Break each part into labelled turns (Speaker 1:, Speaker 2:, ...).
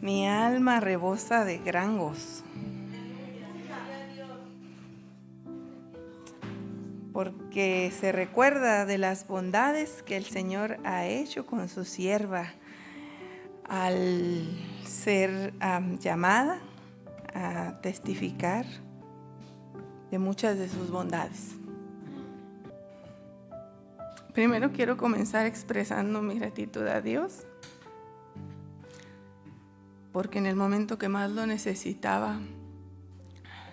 Speaker 1: Mi alma rebosa de gran gozo, porque se recuerda de las bondades que el Señor ha hecho con su sierva al ser llamada a testificar de muchas de sus bondades. Primero quiero comenzar expresando mi gratitud a Dios, porque en el momento que más lo necesitaba,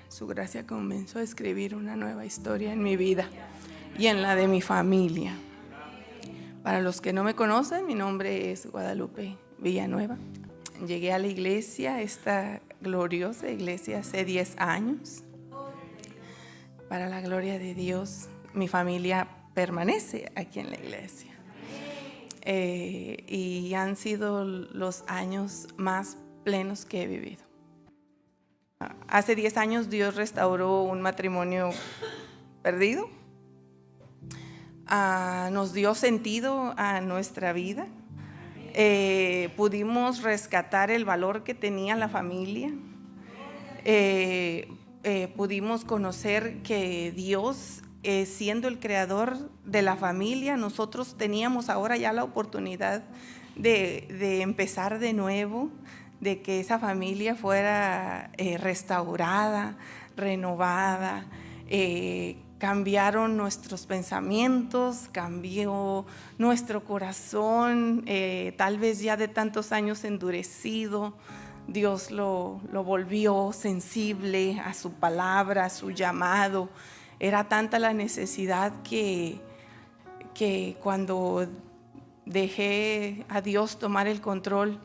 Speaker 1: su gracia comenzó a escribir una nueva historia en mi vida y en la de mi familia. Para los que no me conocen, mi nombre es Guadalupe Villanueva. Llegué a la iglesia, esta gloriosa iglesia, hace 10 años. Para la gloria de Dios, mi familia permanece aquí en la iglesia. Y han sido los años más plenos que he vivido. Hace 10 años Dios restauró un matrimonio perdido. Nos dio sentido a nuestra vida. Pudimos rescatar el valor que tenía la familia. Pudimos conocer que Dios, siendo el creador de la familia, nosotros teníamos ahora ya la oportunidad de empezar de nuevo, de que esa familia fuera restaurada, renovada. Cambiaron nuestros pensamientos, cambió nuestro corazón, tal vez ya de tantos años endurecido. Dios lo volvió sensible a su palabra, a su llamado. Era tanta la necesidad que cuando dejé a Dios tomar el control,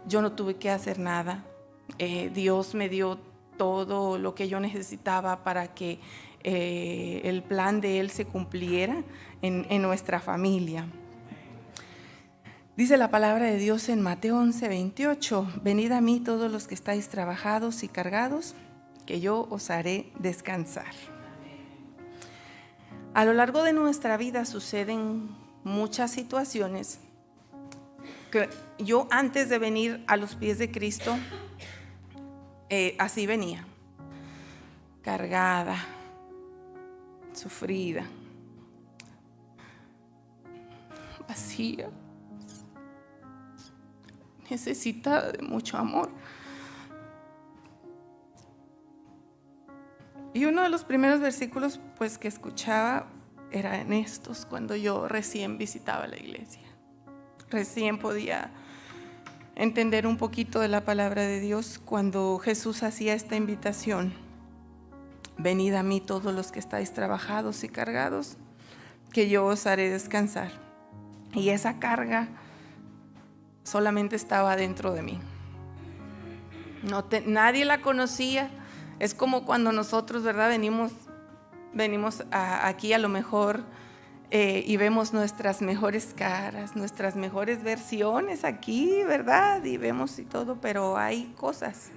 Speaker 1: yo no tuve que hacer nada. Dios me dio todo lo que yo necesitaba para que el plan de Él se cumpliera en nuestra familia. Dice la palabra de Dios en Mateo 11:28: venid a mí todos los que estáis trabajados y cargados, que yo os haré descansar. A lo largo de nuestra vida suceden muchas situaciones que yo, antes de venir a los pies de Cristo, así venía, cargada, sufrida, vacía, necesitada de mucho amor. Y uno de los primeros versículos pues que escuchaba eran estos, cuando yo recién visitaba la iglesia. Recién podía entender un poquito de la palabra de Dios, cuando Jesús hacía esta invitación: venid a mí todos los que estáis trabajados y cargados, que yo os haré descansar. Y esa carga solamente estaba dentro de mí. Nadie la conocía. Es como cuando nosotros, ¿verdad? Venimos aquí a lo mejor y vemos nuestras mejores caras, nuestras mejores versiones aquí, ¿verdad? Y vemos y todo, pero hay cosas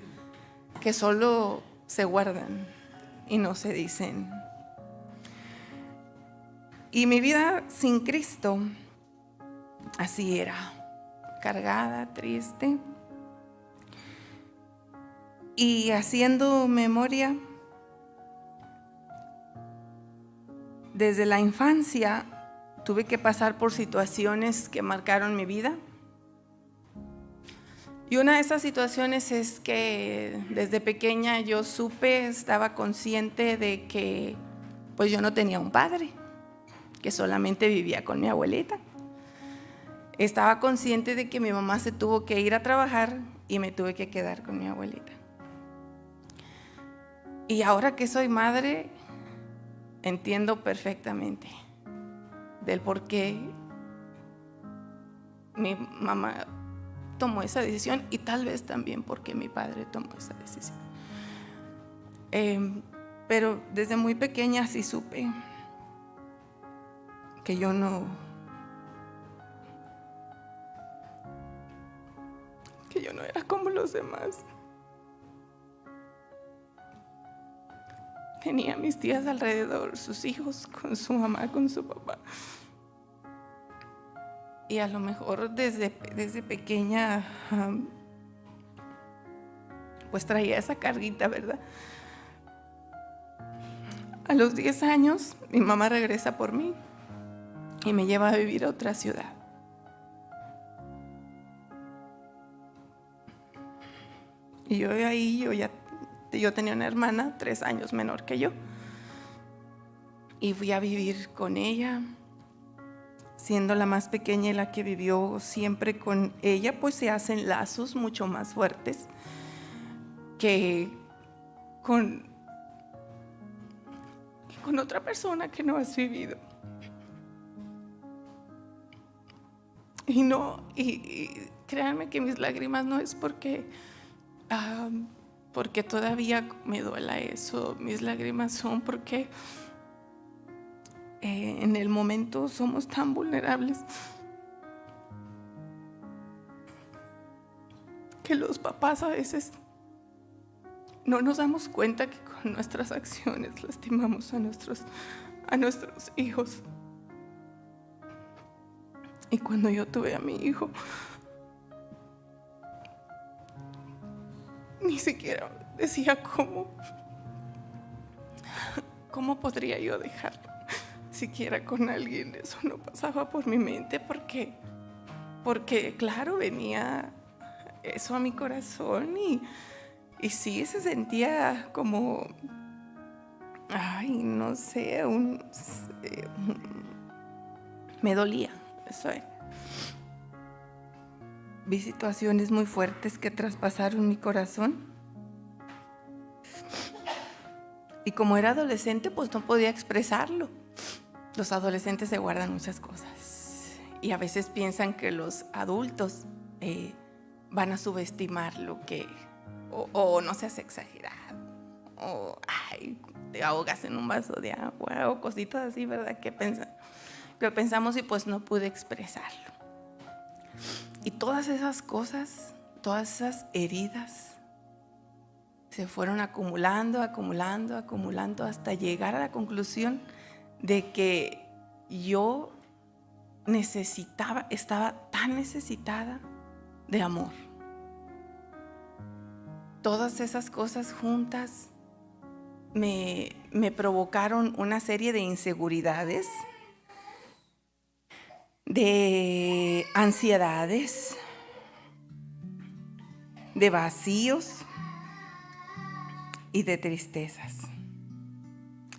Speaker 1: que solo se guardan y no se dicen. Y mi vida sin Cristo así era, cargada, triste. Y haciendo memoria, desde la infancia tuve que pasar por situaciones que marcaron mi vida. Y una de esas situaciones es que desde pequeña yo estaba consciente de que pues yo no tenía un padre, que solamente vivía con mi abuelita. Estaba consciente de que mi mamá se tuvo que ir a trabajar y me tuve que quedar con mi abuelita. Y ahora que soy madre, entiendo perfectamente del por qué mi mamá tomó esa decisión, y tal vez también porque mi padre tomó esa decisión. Pero desde muy pequeña sí supe que yo no era como los demás. Tenía a mis tías alrededor, sus hijos, con su mamá, con su papá. Y a lo mejor desde pequeña pues traía esa carguita, ¿verdad? A los 10 años mi mamá regresa por mí y me lleva a vivir a otra ciudad. Y yo tenía una hermana 3 años menor que yo. Y fui a vivir con ella, siendo la más pequeña y la que vivió siempre con ella, pues se hacen lazos mucho más fuertes que con otra persona que no has vivido. Y créanme que mis lágrimas no es porque todavía me duela eso. Mis lágrimas son porque en el momento somos tan vulnerables que los papás a veces no nos damos cuenta que con nuestras acciones lastimamos a nuestros hijos. Y cuando yo tuve a mi hijo, ni siquiera decía cómo podría yo dejarlo siquiera con alguien. Eso no pasaba por mi mente porque claro, venía eso a mi corazón y sí se sentía como, no sé, me dolía, eso es. Vi situaciones muy fuertes que traspasaron mi corazón. Y como era adolescente, pues no podía expresarlo. Los adolescentes se guardan muchas cosas. Y a veces piensan que los adultos van a subestimar lo que... O no seas exagerado. O te ahogas en un vaso de agua. O cositas así, ¿verdad? Que pensamos y pues no pude expresarlo. Y todas esas cosas, todas esas heridas se fueron acumulando hasta llegar a la conclusión de que yo estaba tan necesitada de amor. Todas esas cosas juntas me provocaron una serie de inseguridades, de ansiedades, de vacíos y de tristezas.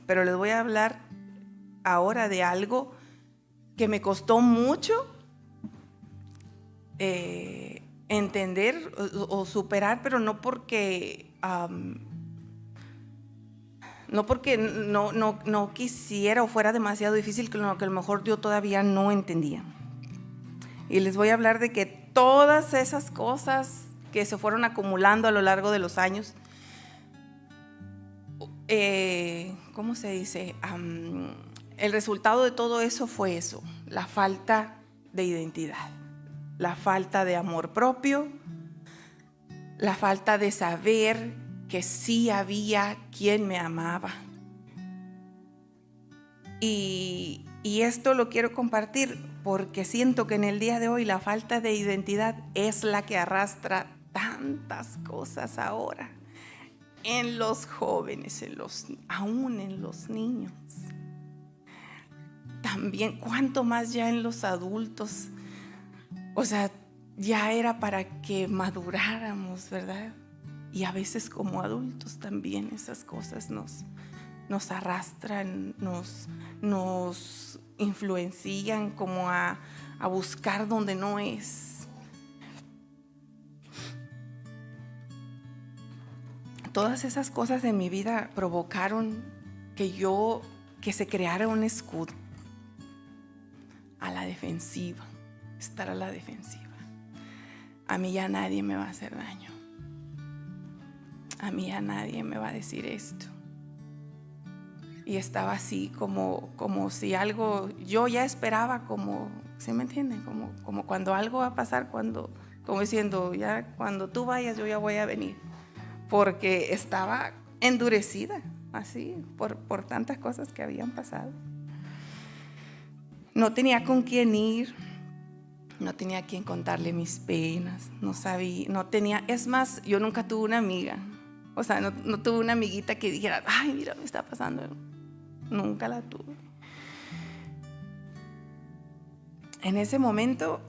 Speaker 1: Pero les voy a hablar ahora de algo que me costó mucho entender o superar, pero no porque no quisiera o fuera demasiado difícil, que a lo mejor yo todavía no entendía. Y les voy a hablar de que todas esas cosas que se fueron acumulando a lo largo de los años, ¿cómo se dice? El resultado de todo eso fue eso, la falta de identidad, la falta de amor propio, la falta de saber que sí había quien me amaba. Y esto lo quiero compartir porque siento que en el día de hoy la falta de identidad es la que arrastra tantas cosas ahora en los jóvenes, aún en los niños. También, cuánto más ya en los adultos. O sea, ya era para que maduráramos, ¿verdad? Y a veces como adultos también esas cosas nos arrastran, nos influencian como a buscar donde no es. Todas esas cosas de mi vida provocaron que se creara un escudo a la defensiva, estar a la defensiva. A mí ya nadie me va a hacer daño. A mí ya nadie me va a decir esto. Y estaba así como si algo, yo ya esperaba como, ¿sí me entienden? Como cuando algo va a pasar, como diciendo, ya cuando tú vayas yo ya voy a venir. Porque estaba endurecida así por tantas cosas que habían pasado. No tenía con quién ir. No tenía a quien contarle mis penas, no sabía, no tenía, es más, yo nunca tuve una amiga, o sea, no tuve una amiguita que dijera, ay, mira, me está pasando, nunca la tuve. En ese momento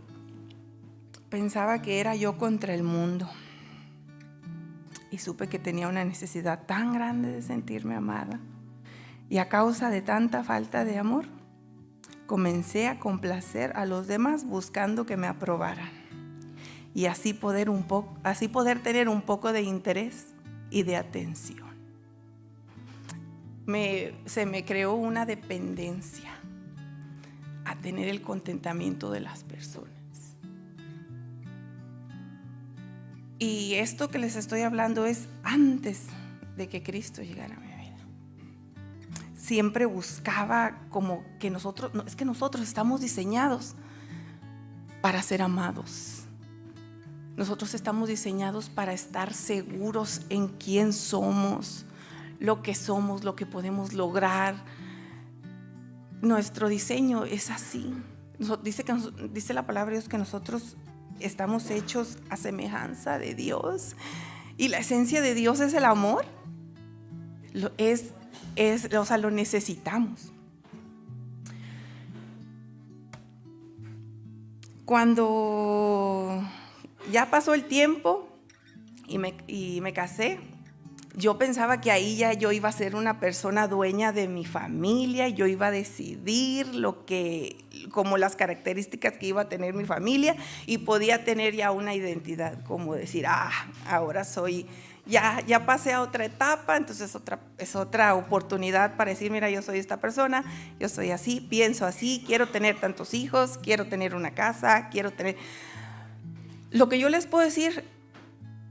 Speaker 1: pensaba que era yo contra el mundo y supe que tenía una necesidad tan grande de sentirme amada, y a causa de tanta falta de amor, comencé a complacer a los demás buscando que me aprobaran y así poder tener un poco de interés y de atención. Se me creó una dependencia a tener el contentamiento de las personas. Y esto que les estoy hablando es antes de que Cristo llegara a mi vida. Siempre buscaba como que nosotros estamos diseñados para ser amados. Nosotros estamos diseñados para estar seguros en quién somos, lo que podemos lograr. Nuestro diseño es así. Dice la palabra de Dios que nosotros estamos hechos a semejanza de Dios, y la esencia de Dios es el amor. Lo necesitamos. Cuando ya pasó el tiempo y me casé, yo pensaba que ahí ya yo iba a ser una persona dueña de mi familia, yo iba a decidir como las características que iba a tener mi familia, y podía tener ya una identidad, como decir, ahora ya pasé a otra etapa, entonces es otra oportunidad para decir, mira, yo soy esta persona, yo soy así, pienso así, quiero tener tantos hijos, quiero tener una casa, Lo que yo les puedo decir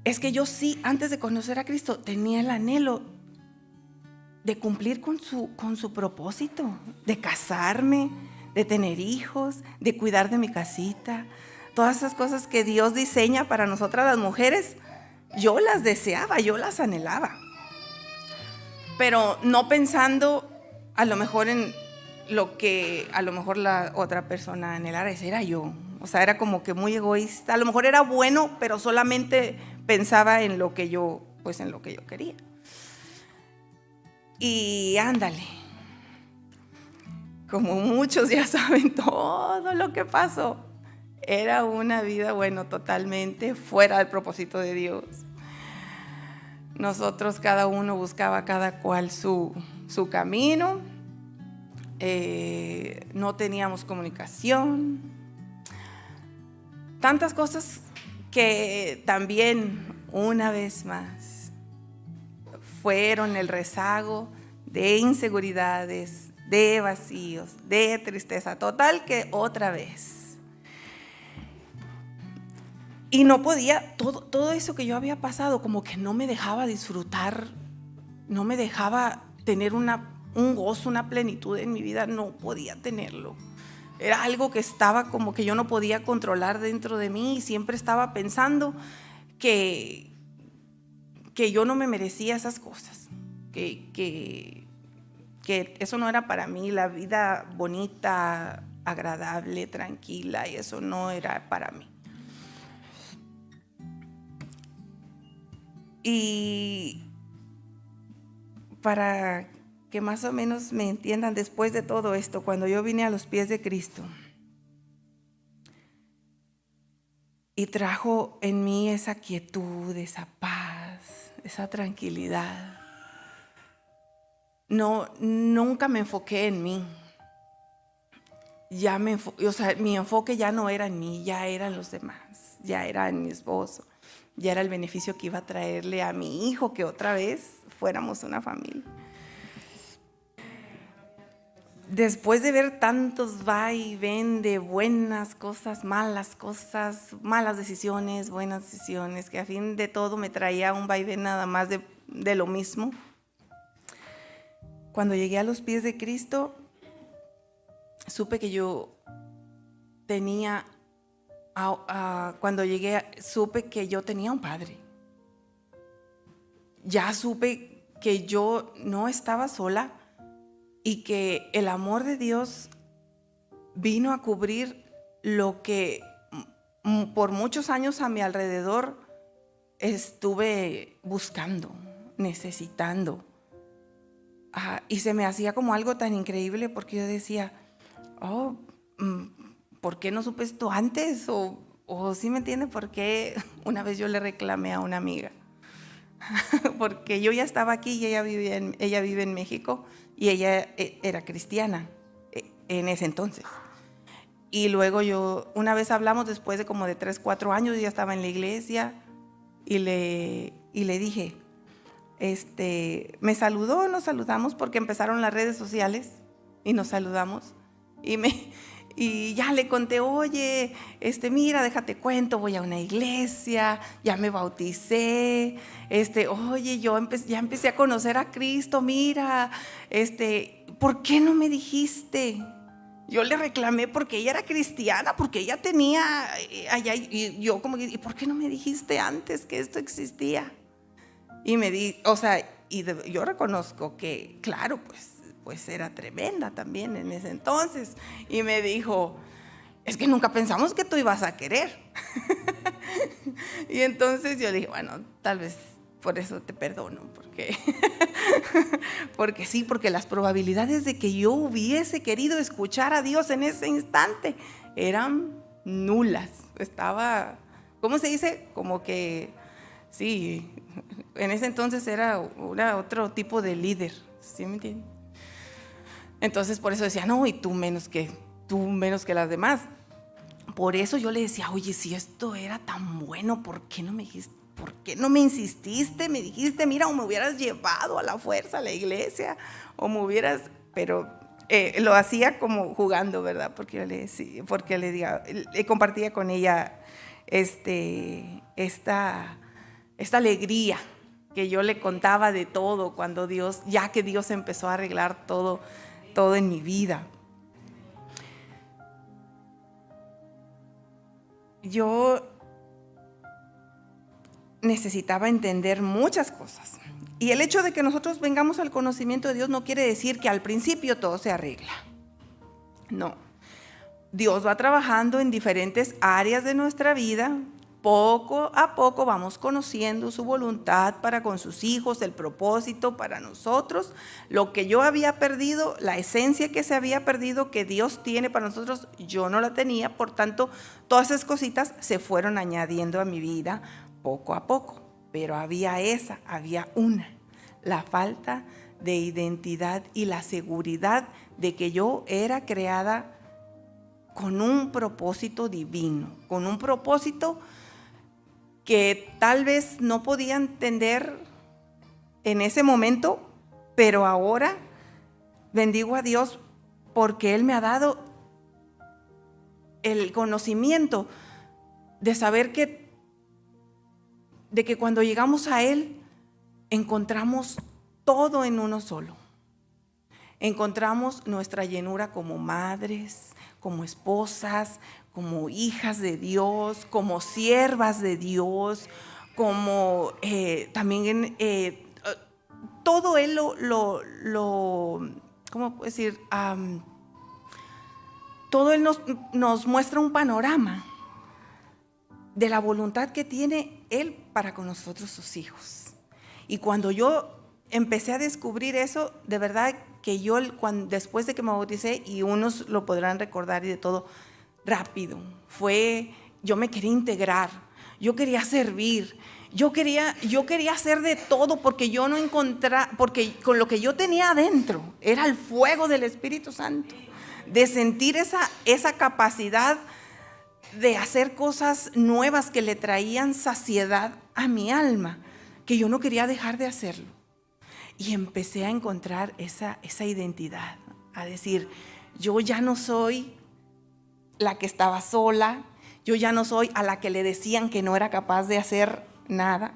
Speaker 1: es que yo sí, antes de conocer a Cristo, tenía el anhelo de cumplir con su propósito, de casarme, de tener hijos, de cuidar de mi casita. Todas esas cosas que Dios diseña para nosotras las mujeres, yo las deseaba, yo las anhelaba. Pero no pensando a lo mejor en lo que a lo mejor la otra persona anhelara, ese era yo. O sea, era como que muy egoísta. A lo mejor era bueno, pero solamente pensaba en lo que yo quería. Y ándale, como muchos ya saben todo lo que pasó, era una vida, totalmente fuera del propósito de Dios. Nosotros, cada uno buscaba cada cual su camino. No teníamos comunicación. Tantas cosas que también, una vez más, fueron el rezago de inseguridades, de vacíos, de tristeza. Total que otra vez. Y no podía, todo eso que yo había pasado, como que no me dejaba disfrutar, no me dejaba tener un gozo, una plenitud en mi vida, no podía tenerlo. Era algo que estaba como que yo no podía controlar dentro de mí, y siempre estaba pensando que yo no me merecía esas cosas, que eso no era para mí, la vida bonita, agradable, tranquila, y eso no era para mí. Y para que más o menos me entiendan, después de todo esto, cuando yo vine a los pies de Cristo y trajo en mí esa quietud, esa paz, esa tranquilidad, nunca me enfoqué en mí. Mi enfoque ya no era en mí, ya eran los demás, ya era en mi esposo, ya era el beneficio que iba a traerle a mi hijo, que otra vez fuéramos una familia. Después de ver tantos va y ven de buenas cosas, malas decisiones, buenas decisiones, que a fin de todo me traía un va y ven nada más de lo mismo. Cuando llegué a los pies de Cristo, supe que yo tenía, supe que yo tenía un padre. Ya supe que yo no estaba sola, y que el amor de Dios vino a cubrir lo que por muchos años a mi alrededor estuve buscando, necesitando. Y se me hacía como algo tan increíble porque yo decía, ¿por qué no supe esto antes? O ¿sí me entiende? Porque una vez yo le reclamé a una amiga, porque yo ya estaba aquí y ella vive en México y ella era cristiana en ese entonces. Y luego una vez hablamos después de como de 3, 4 años, yo ya estaba en la iglesia y le dije, me saludó, nos saludamos porque empezaron las redes sociales y nos saludamos y ya le conté, oye, mira, déjate cuento, voy a una iglesia, ya me bauticé, oye, ya empecé a conocer a Cristo, mira, ¿por qué no me dijiste? Yo le reclamé porque ella era cristiana, porque ella tenía allá, y yo como que, ¿y por qué no me dijiste antes que esto existía? Y yo reconozco que, claro, pues era tremenda también en ese entonces. Y me dijo, es que nunca pensamos que tú ibas a querer. Y entonces yo le dije, bueno, tal vez por eso te perdono, porque sí, porque las probabilidades de que yo hubiese querido escuchar a Dios en ese instante eran nulas. Estaba, ¿cómo se dice? Como que, sí, en ese entonces era otro tipo de líder, ¿sí me entiendes? Entonces por eso decía, no, y tú menos que las demás. Por eso yo le decía, oye, si esto era tan bueno, ¿por qué no me dijiste? ¿Por qué no me insististe? Me dijiste, mira, o me hubieras llevado a la fuerza a la iglesia, o me hubieras, pero lo hacía como jugando, ¿verdad? Porque yo le compartía con ella esta alegría que yo le contaba de todo ya que Dios empezó a arreglar todo en mi vida. Yo necesitaba entender muchas cosas. Y el hecho de que nosotros vengamos al conocimiento de Dios no quiere decir que al principio todo se arregla. No. Dios va trabajando en diferentes áreas de nuestra vida. Poco a poco vamos conociendo su voluntad para con sus hijos, el propósito para nosotros, lo que yo había perdido, la esencia que se había perdido, que Dios tiene para nosotros, yo no la tenía. Por tanto, todas esas cositas se fueron añadiendo a mi vida poco a poco, pero había la falta de identidad y la seguridad de que yo era creada con un propósito divino, con un propósito que tal vez no podía entender en ese momento, pero ahora bendigo a Dios porque Él me ha dado el conocimiento de saber de que cuando llegamos a Él encontramos todo en uno solo. Encontramos nuestra llenura como madres, como esposas, como hijas de Dios, como siervas de Dios, como también todo Él ¿cómo puedo decir? Todo Él nos muestra un panorama de la voluntad que tiene Él para con nosotros, sus hijos. Y cuando yo empecé a descubrir eso, de verdad que yo después de que me bauticé, y unos lo podrán recordar y de todo, rápido, yo me quería integrar, yo quería servir, yo quería hacer de todo porque yo no encontraba, porque con lo que yo tenía adentro era el fuego del Espíritu Santo, de sentir esa capacidad de hacer cosas nuevas que le traían saciedad a mi alma, que yo no quería dejar de hacerlo. Y empecé a encontrar esa identidad, a decir, yo ya no soy la que estaba sola, yo ya no soy a la que le decían que no era capaz de hacer nada.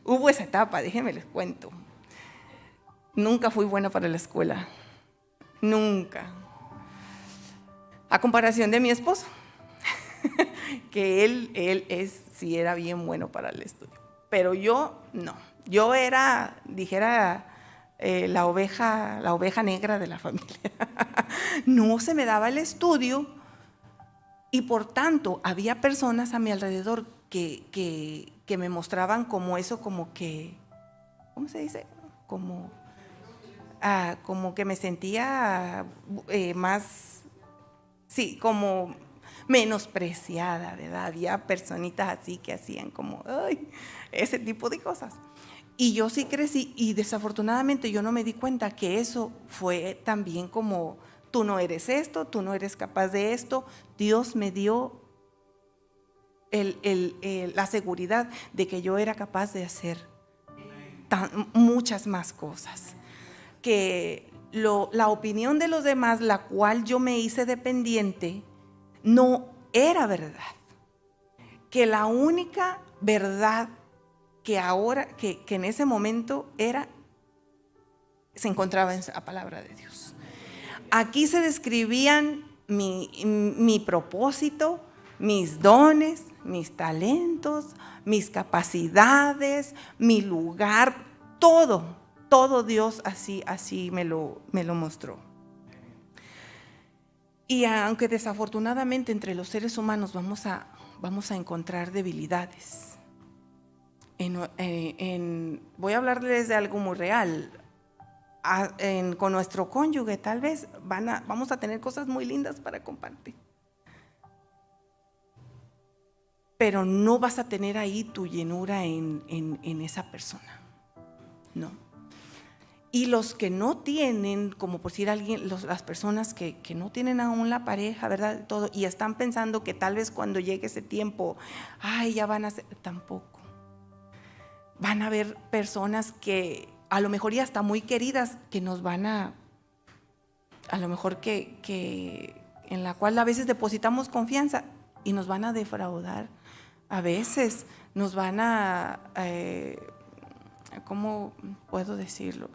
Speaker 1: Hubo esa etapa, déjenme les cuento. Nunca fui buena para la escuela, nunca. A comparación de mi esposo, que él sí era bien bueno para el estudio, pero yo no. Yo era, la oveja negra de la familia. No se me daba el estudio Y por tanto, había personas a mi alrededor que me mostraban como eso, como que, ¿cómo se dice? Como que me sentía más, sí, como menospreciada, ¿verdad? Había personitas así que hacían como, ay, ese tipo de cosas. Y yo sí crecí y desafortunadamente yo no me di cuenta que eso fue también como, tú no eres esto, tú no eres capaz de esto. Dios me dio la seguridad de que yo era capaz de hacer muchas más cosas. Que la opinión de los demás, la cual yo me hice dependiente, no era verdad. Que la única verdad que ahora, que en ese momento se encontraba en la palabra de Dios. Aquí se describían mi propósito, mis dones, mis talentos, mis capacidades, mi lugar, todo Dios así me lo mostró. Y aunque desafortunadamente entre los seres humanos vamos a encontrar debilidades, voy a hablarles de algo muy real. Con nuestro cónyuge tal vez vamos a tener cosas muy lindas para compartir, pero no vas a tener ahí tu llenura en esa persona, no. Y los que no tienen, como por decir alguien, las personas que no tienen aún la pareja, ¿verdad? Todo, y están pensando que tal vez cuando llegue ese tiempo, ya van a ser, tampoco. Van a haber personas que a lo mejor ya hasta muy queridas, que nos van a lo mejor que en la cual a veces depositamos confianza y nos van a defraudar. A veces nos van ¿cómo puedo decirlo?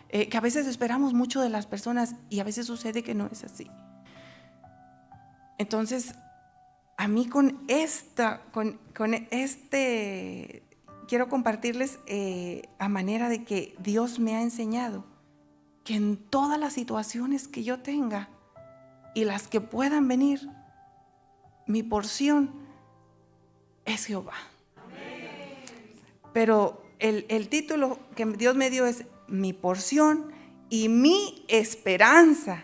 Speaker 1: Que a veces esperamos mucho de las personas y a veces sucede que no es así. Entonces, a mí quiero compartirles a manera de que Dios me ha enseñado que en todas las situaciones que yo tenga y las que puedan venir, mi porción es Jehová. Pero el título que Dios me dio es mi porción y mi esperanza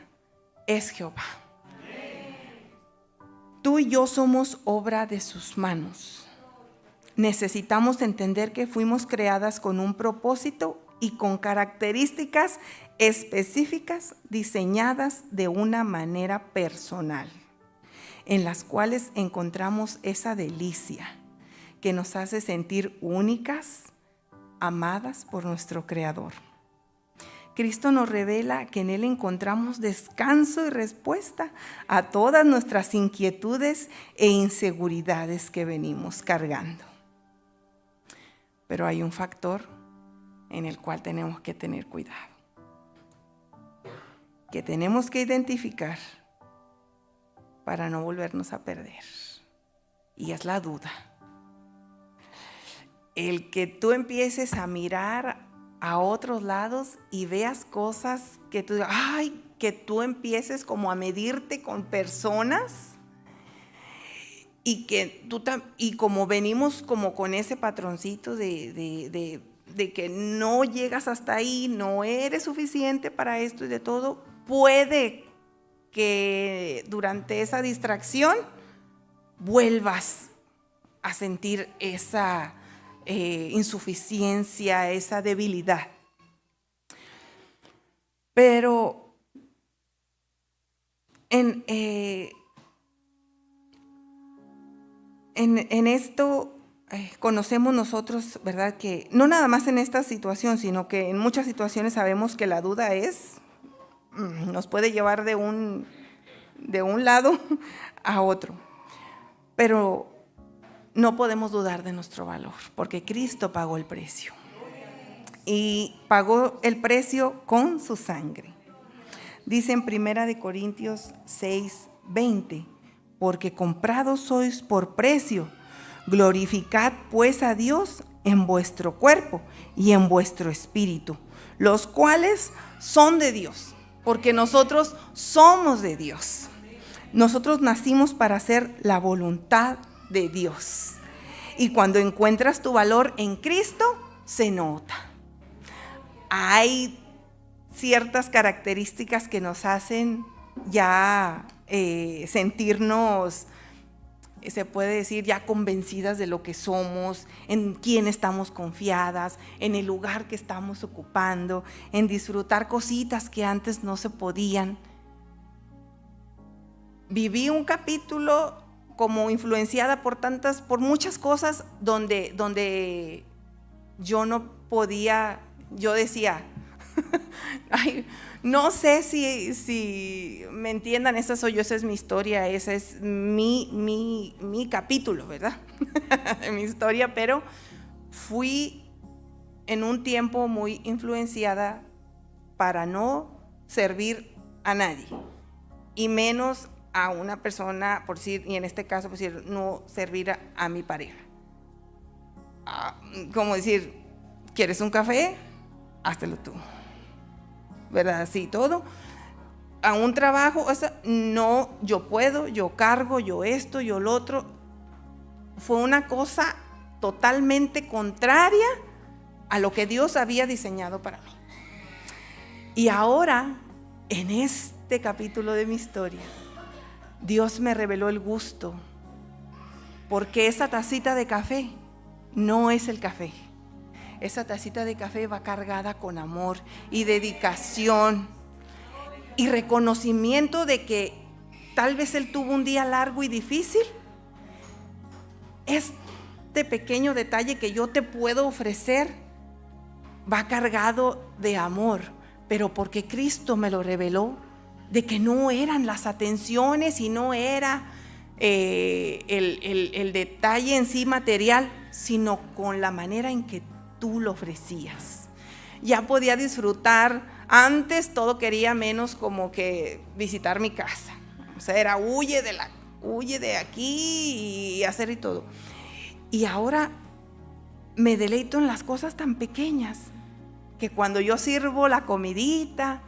Speaker 1: es Jehová. Tú y yo somos obra de sus manos. Necesitamos entender que fuimos creadas con un propósito y con características específicas diseñadas de una manera personal, en las cuales encontramos esa delicia que nos hace sentir únicas, amadas por nuestro Creador. Cristo nos revela que en Él encontramos descanso y respuesta a todas nuestras inquietudes e inseguridades que venimos cargando. Pero hay un factor en el cual tenemos que tener cuidado, que tenemos que identificar para no volvernos a perder, y es la duda. El que tú empieces a mirar a otros lados y veas cosas que tú empieces como a medirte con personas y como venimos como con ese patroncito de que no llegas hasta ahí, no eres suficiente para esto y de todo, puede que durante esa distracción vuelvas a sentir esa insuficiencia, esa debilidad. Pero en esto conocemos nosotros, ¿verdad? Que no nada más en esta situación, sino que en muchas situaciones sabemos que la duda nos puede llevar de un lado a otro. Pero no podemos dudar de nuestro valor, porque Cristo pagó el precio. Y pagó el precio con su sangre. Dice en 1 Corintios 6:20, porque comprados sois por precio, glorificad pues a Dios en vuestro cuerpo y en vuestro espíritu, los cuales son de Dios, porque nosotros somos de Dios. Nosotros nacimos para hacer la voluntad de Dios. Y cuando encuentras tu valor en Cristo, se nota. Hay ciertas características que nos hacen ya sentirnos, se puede decir, ya convencidas de lo que somos, en quién estamos confiadas, en el lugar que estamos ocupando, en disfrutar cositas que antes no se podían. Viví un capítulo como influenciada por muchas cosas donde yo no podía, yo decía, ay, no sé si me entiendan, esa es mi historia, esa es mi capítulo, ¿verdad? Mi historia, pero fui en un tiempo muy influenciada para no servir a nadie, y menos a una persona, por decir, y en este caso, por decir, no servir a mi pareja. Como decir, ¿quieres un café? Háztelo tú, ¿verdad? Así todo. A un trabajo, o sea, no, yo puedo, yo cargo, yo esto, yo lo otro. Fue una cosa totalmente contraria a lo que Dios había diseñado para mí. Y ahora, en este capítulo de mi historia, Dios me reveló el gusto, porque esa tacita de café no es el café. Esa tacita de café va cargada con amor y dedicación y reconocimiento de que tal vez él tuvo un día largo y difícil. Este pequeño detalle que yo te puedo ofrecer va cargado de amor, pero porque Cristo me lo reveló, de que no eran las atenciones y no era el detalle en sí material, sino con la manera en que tú lo ofrecías. Ya podía disfrutar. Antes todo quería menos como que visitar mi casa, o sea, era huye de aquí y hacer y todo. Y ahora me deleito en las cosas tan pequeñas, que cuando yo sirvo la comidita,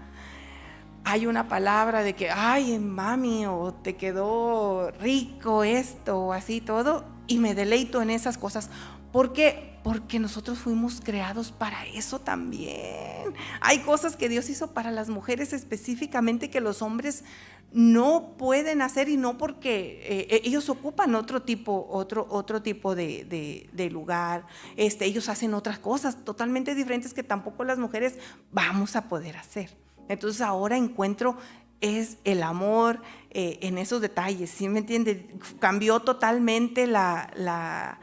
Speaker 1: hay una palabra de que, ay, mami, o te quedó rico esto, o así todo, y me deleito en esas cosas. ¿Por qué? Porque nosotros fuimos creados para eso también. Hay cosas que Dios hizo para las mujeres específicamente que los hombres no pueden hacer, y no porque ellos ocupan otro tipo de lugar. Ellos hacen otras cosas totalmente diferentes que tampoco las mujeres vamos a poder hacer. Entonces ahora encuentro es el amor en esos detalles, ¿sí me entiende? Cambió totalmente la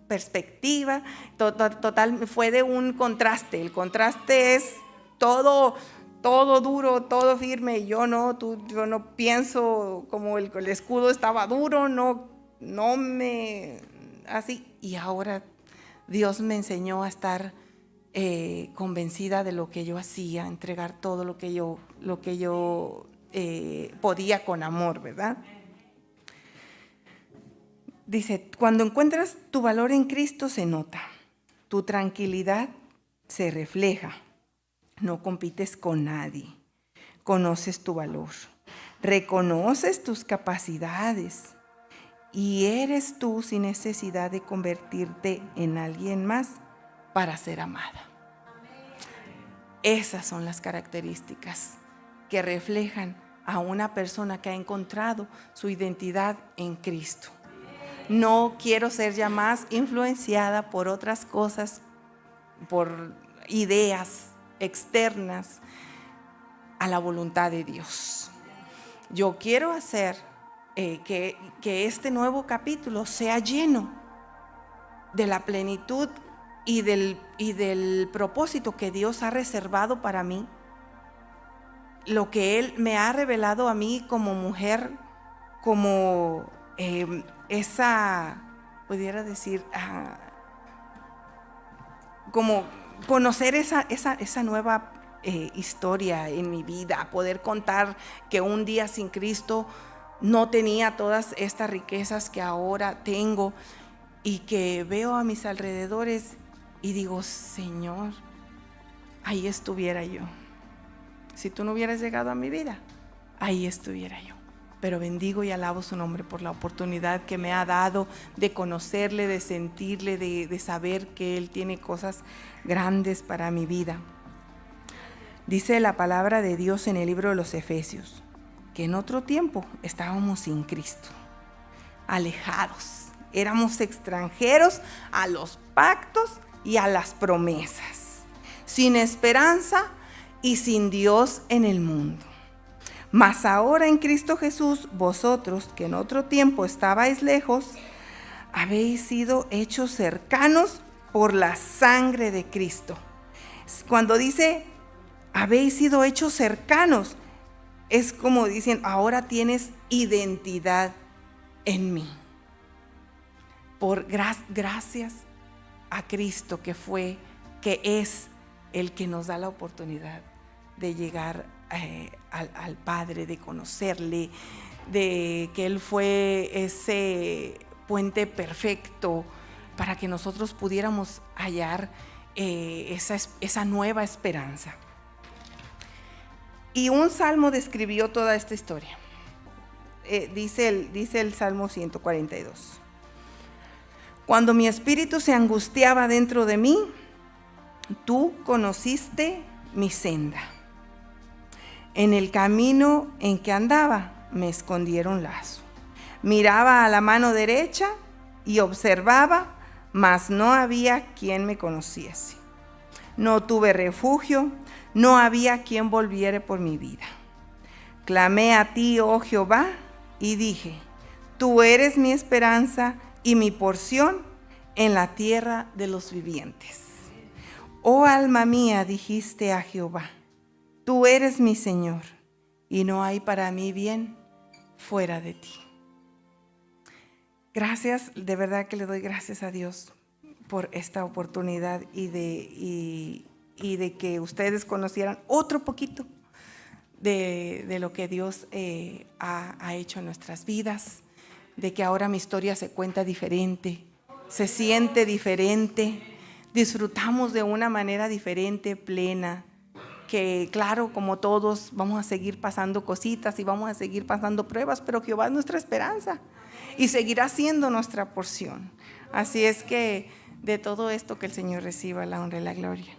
Speaker 1: perspectiva, total, fue de un contraste. El contraste es todo duro, todo firme. Yo no pienso, como el escudo estaba duro, no me así. Y ahora Dios me enseñó a estar convencida de lo que yo hacía, entregar todo lo que yo podía con amor, ¿verdad? Dice, cuando encuentras tu valor en Cristo se nota, tu tranquilidad se refleja, no compites con nadie, conoces tu valor, reconoces tus capacidades y eres tú sin necesidad de convertirte en alguien más para ser amada. Esas son las características que reflejan a una persona que ha encontrado su identidad en Cristo. No quiero ser ya más influenciada por otras cosas, por ideas externas a la voluntad de Dios. Yo quiero hacer que este nuevo capítulo sea lleno de la plenitud y del propósito que Dios ha reservado para mí, lo que Él me ha revelado a mí como mujer, como esa, pudiera decir, como conocer esa nueva historia en mi vida, poder contar que un día sin Cristo no tenía todas estas riquezas que ahora tengo, y que veo a mis alrededores y digo, Señor, ahí estuviera yo si tú no hubieras llegado a mi vida. ahí estuviera yo. Pero bendigo y alabo su nombre por la oportunidad que me ha dado de conocerle, de sentirle, de saber que Él tiene cosas grandes para mi vida. Dice la palabra de Dios en el libro de los Efesios, que en otro tiempo estábamos sin Cristo, alejados, éramos extranjeros a los pactos y a las promesas, sin esperanza y sin Dios en el mundo. Mas ahora en Cristo Jesús, vosotros que en otro tiempo estabais lejos, habéis sido hechos cercanos por la sangre de Cristo. Cuando dice habéis sido hechos cercanos, es como dicen, ahora tienes identidad en mí. Por gracias a Cristo que es el que nos da la oportunidad de llegar al Padre, de conocerle, de que Él fue ese puente perfecto para que nosotros pudiéramos hallar esa nueva esperanza. Y un salmo describió toda esta historia. Dice el Salmo 142. Cuando mi espíritu se angustiaba dentro de mí, tú conociste mi senda. En el camino en que andaba me escondieron lazo. Miraba a la mano derecha y observaba, mas no había quien me conociese. No tuve refugio, no había quien volviera por mi vida. Clamé a ti, oh Jehová, y dije, tú eres mi esperanza y mi porción en la tierra de los vivientes. Oh alma mía, dijiste a Jehová, tú eres mi Señor, y no hay para mí bien fuera de ti. Gracias, de verdad que le doy gracias a Dios por esta oportunidad y de que ustedes conocieran otro poquito de lo que Dios ha hecho en nuestras vidas, de que ahora mi historia se cuenta diferente, se siente diferente, disfrutamos de una manera diferente, plena, que claro, como todos vamos a seguir pasando cositas y vamos a seguir pasando pruebas, pero Jehová es nuestra esperanza y seguirá siendo nuestra porción. Así es que de todo esto que el Señor reciba la honra y la gloria.